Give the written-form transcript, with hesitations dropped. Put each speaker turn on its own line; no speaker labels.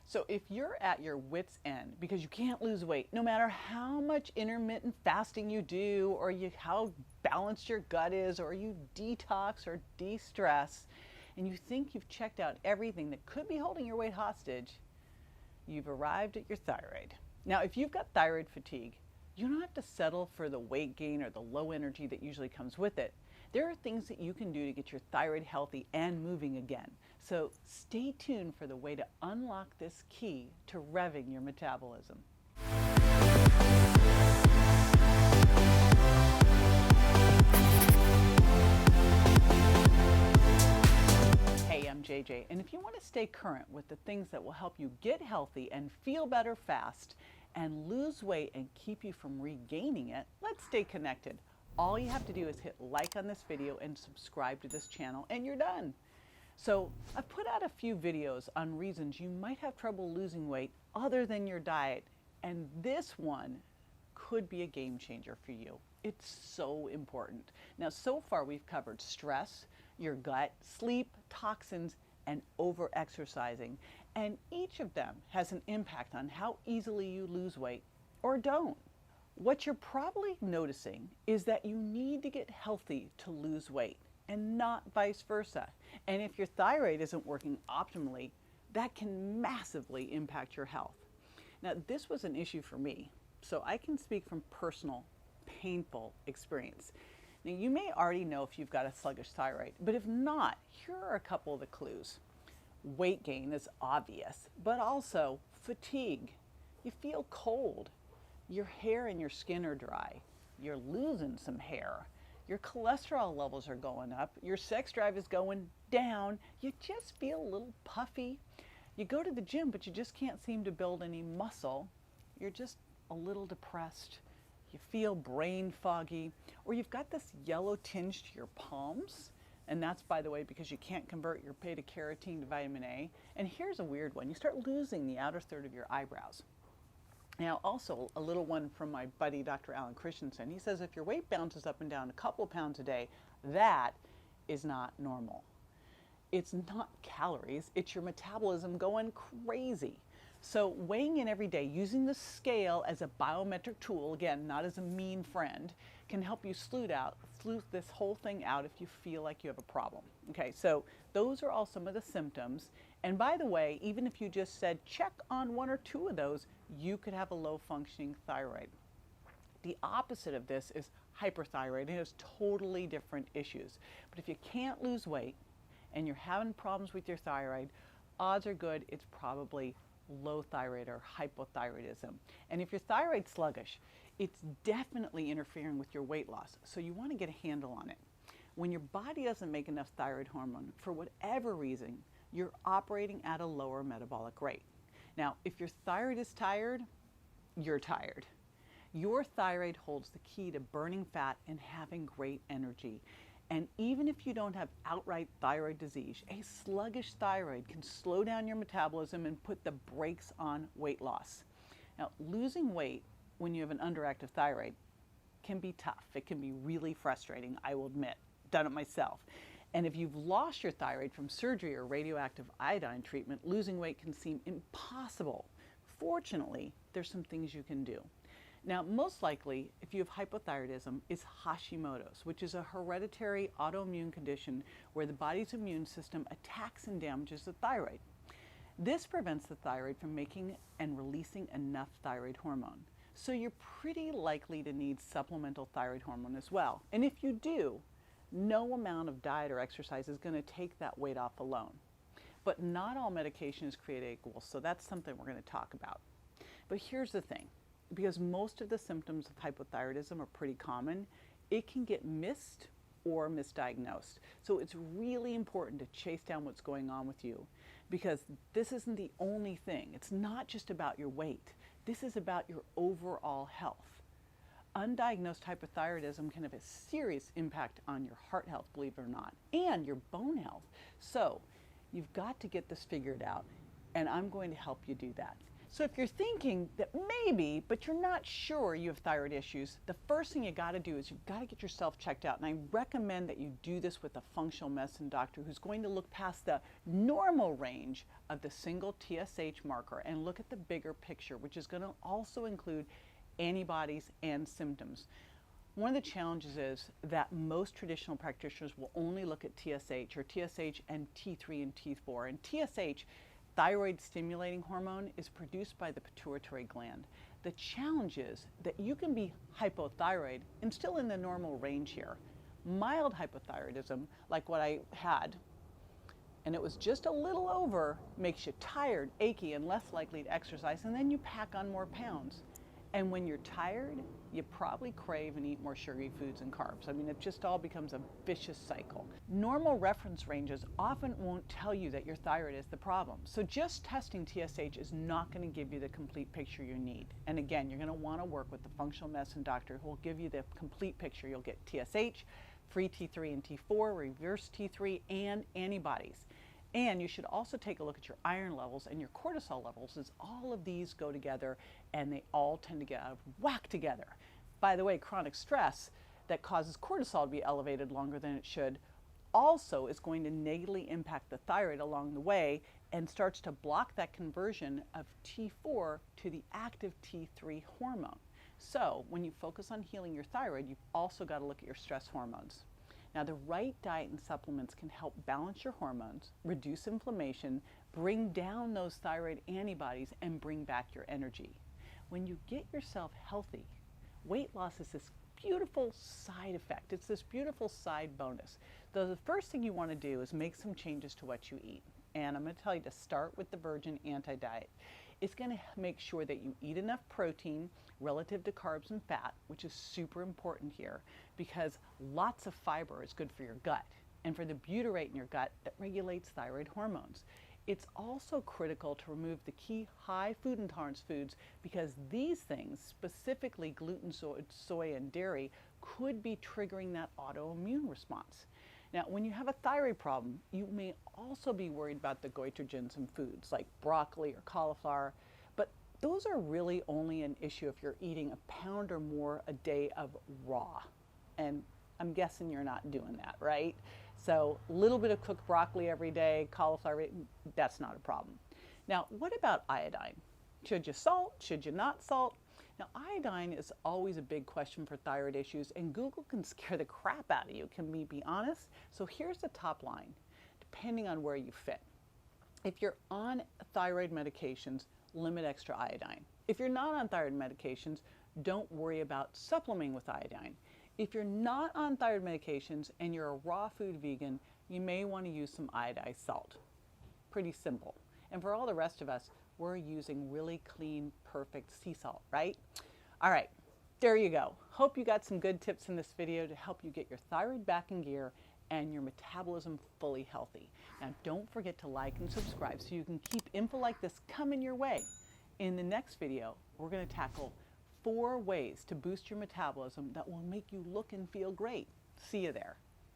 So if you're at your wit's end because you can't lose weight, no matter how much intermittent fasting you do, or how balanced your gut is, or you detox or de-stress, and you think you've checked out everything that could be holding your weight hostage, you've arrived at your thyroid. Now, if you've got thyroid fatigue, you don't have to settle for the weight gain or the low energy that usually comes with it. There are things that you can do to get your thyroid healthy and moving again. So stay tuned for the way to unlock this key to revving your metabolism. Hey, I'm JJ, and if you want to stay current with the things that will help you get healthy and feel better fast and lose weight and keep you from regaining it, let's stay connected. All you have to do is hit like on this video and subscribe to this channel, and you're done. So I've put out a few videos on reasons you might have trouble losing weight other than your diet, and this one could be a game changer for you. It's so important. Now, so far we've covered stress, your gut, sleep, toxins, and over-exercising, and each of them has an impact on how easily you lose weight or don't. What you're probably noticing is that you need to get healthy to lose weight and not vice versa. And if your thyroid isn't working optimally, that can massively impact your health. Now, this was an issue for me, so I can speak from personal, painful experience. Now, you may already know if you've got a sluggish thyroid, but if not, here are a couple of the clues. Weight gain is obvious, but also fatigue. You feel cold. Your hair and your skin are dry. You're losing some hair. Your cholesterol levels are going up. Your sex drive is going down. You just feel a little puffy. You go to the gym, but you just can't seem to build any muscle. You're just a little depressed. You feel brain foggy, or you've got this yellow tinge to your palms. And that's, by the way, because you can't convert your beta carotene to vitamin A. And here's a weird one. You start losing the outer third of your eyebrows. Now, also a little one from my buddy, Dr. Alan Christensen. He says if your weight bounces up and down a couple pounds a day, that is not normal. It's not calories, it's your metabolism going crazy. So weighing in every day, using the scale as a biometric tool, again, not as a mean friend, can help you sleuth this whole thing out if you feel like you have a problem. Okay, so those are all some of the symptoms. And by the way, even if you just said check on one or two of those, you could have a low functioning thyroid. The opposite of this is hyperthyroid, and it has totally different issues. But if you can't lose weight and you're having problems with your thyroid, odds are good it's probably low thyroid or hypothyroidism. And if your thyroid's sluggish, it's definitely interfering with your weight loss. So you want to get a handle on it. When your body doesn't make enough thyroid hormone, for whatever reason, you're operating at a lower metabolic rate. Now, if your thyroid is tired, you're tired. Your thyroid holds the key to burning fat and having great energy. And even if you don't have outright thyroid disease, a sluggish thyroid can slow down your metabolism and put the brakes on weight loss. Now, losing weight when you have an underactive thyroid can be tough. It can be really frustrating, I will admit. Done it myself. And if you've lost your thyroid from surgery or radioactive iodine treatment, losing weight can seem impossible. Fortunately, there's some things you can do. Now, most likely, if you have hypothyroidism, is Hashimoto's, which is a hereditary autoimmune condition where the body's immune system attacks and damages the thyroid. This prevents the thyroid from making and releasing enough thyroid hormone. So you're pretty likely to need supplemental thyroid hormone as well. And if you do, no amount of diet or exercise is going to take that weight off alone. But not all medication is created equal, so that's something we're going to talk about. But here's the thing. Because most of the symptoms of hypothyroidism are pretty common, it can get missed or misdiagnosed. So it's really important to chase down what's going on with you, because this isn't the only thing. It's not just about your weight. This is about your overall health. Undiagnosed hypothyroidism can have a serious impact on your heart health, believe it or not, and your bone health. So you've got to get this figured out, and I'm going to help you do that. So if you're thinking that maybe, but you're not sure you have thyroid issues, the first thing you got to do is you've got to get yourself checked out. And I recommend that you do this with a functional medicine doctor who's going to look past the normal range of the single TSH marker and look at the bigger picture, which is going to also include antibodies and symptoms. One of the challenges is that most traditional practitioners will only look at TSH or TSH and T3 and T4. And TSH, thyroid stimulating hormone, is produced by the pituitary gland. The challenge is that you can be hypothyroid and still in the normal range here. Mild hypothyroidism, like what I had, and it was just a little over, makes you tired, achy, and less likely to exercise, and then you pack on more pounds. And when you're tired, you probably crave and eat more sugary foods and carbs. I mean, it just all becomes a vicious cycle. Normal reference ranges often won't tell you that your thyroid is the problem. So just testing TSH is not going to give you the complete picture you need. And again, you're going to want to work with the functional medicine doctor who will give you the complete picture. You'll get TSH, free T3 and T4, reverse T3, and antibodies. And you should also take a look at your iron levels and your cortisol levels, as all of these go together and they all tend to get out of whack together. By the way, chronic stress that causes cortisol to be elevated longer than it should also is going to negatively impact the thyroid along the way and starts to block that conversion of T4 to the active T3 hormone. So when you focus on healing your thyroid, you've also got to look at your stress hormones. Now, the right diet and supplements can help balance your hormones, reduce inflammation, bring down those thyroid antibodies, and bring back your energy. When you get yourself healthy, weight loss is this beautiful side effect. It's this beautiful side bonus. Though the first thing you want to do is make some changes to what you eat. And I'm going to tell you to start with the Virgin Anti-Diet. It's going to make sure that you eat enough protein relative to carbs and fat, which is super important here because lots of fiber is good for your gut and for the butyrate in your gut that regulates thyroid hormones. It's also critical to remove the key high food intolerance foods because these things, specifically gluten, soy, and dairy, could be triggering that autoimmune response. Now, when you have a thyroid problem, you may also be worried about the goitrogens in foods like broccoli or cauliflower, but those are really only an issue if you're eating a pound or more a day of raw. And I'm guessing you're not doing that, right? So a little bit of cooked broccoli every day, cauliflower, that's not a problem. Now, what about iodine? Should you salt? Should you not salt? Now, iodine is always a big question for thyroid issues, and Google can scare the crap out of you, can we be honest? So here's the top line, depending on where you fit. If you're on thyroid medications, limit extra iodine. If you're not on thyroid medications, don't worry about supplementing with iodine. If you're not on thyroid medications and you're a raw food vegan, you may want to use some iodized salt. Pretty simple. And for all the rest of us, we're using really clean, perfect sea salt, right? All right, there you go. Hope you got some good tips in this video to help you get your thyroid back in gear and your metabolism fully healthy. Now, don't forget to like and subscribe so you can keep info like this coming your way. In the next video, we're going to tackle 4 ways to boost your metabolism that will make you look and feel great. See you there.